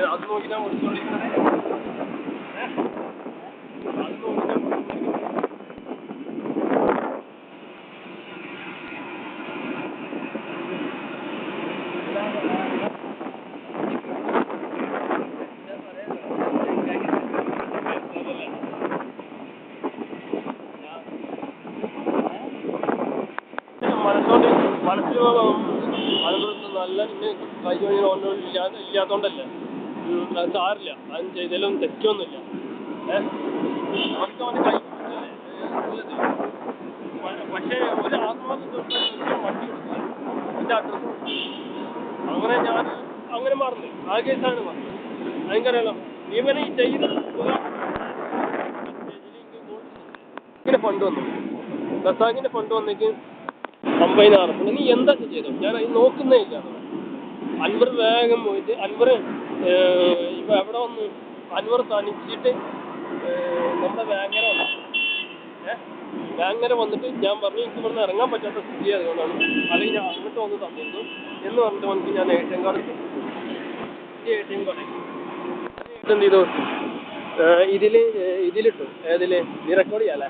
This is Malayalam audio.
അത് നോക്കി ഞാൻ ഓടിച്ചോണ്ടിരിക്കുന്നത് അത് നോക്കി ഞാൻ മനസ്സിൽ നല്ല കൈ ഇല്ലാത്തോണ്ടല്ലേ അത് സാരില്ല അതും ചെയ്താലും തെറ്റൊന്നുമില്ല അവർക്ക് അവൻ്റെ കൈ പക്ഷേ ഒരു ആത്മാർത്ഥ വണ്ടി കൊടുക്കുക എൻ്റെ അഡ്രസ്സ് അങ്ങനെ ഞാൻ അങ്ങനെ മറന്നു ആ കേസാണ് പറഞ്ഞത് അതെനിക്കറിയാലോ ഇവനെ ഈ ചെയ്ത ഇങ്ങനെ ഫണ്ട് വന്നു റസാഖിൻ്റെ ഫണ്ട് വന്നേക്ക് 50,000 നീ എന്താ ചെയ്തോ ഞാൻ അത് നോക്കുന്നേ ഇല്ല അൻവർ വേഗം പോയിട്ട് അൻവർ ഇപ്പം എവിടെ വന്നു അൻവർ തനിച്ചിട്ട് നമ്മുടെ വേങ്ങര വന്നു വേങ്ങര വന്നിട്ട് ഞാൻ പറഞ്ഞു എനിക്ക് ഇവിടുന്ന് ഇറങ്ങാൻ പറ്റാത്ത സ്ഥിതി അതുകൊണ്ടാണ് അല്ലെങ്കിൽ ഞാൻ അങ്ങോട്ട് വന്ന് തന്നിരുന്നു എന്ന് പറഞ്ഞിട്ട് വന്നിട്ട് ഞാൻ ATM കാർഡ് ATM കാർഡ് എന്ത് ചെയ്തു ഇതിലിട്ടു ഏതിൽ നീ റെക്കോർഡ് ചെയ്യാല്ലേ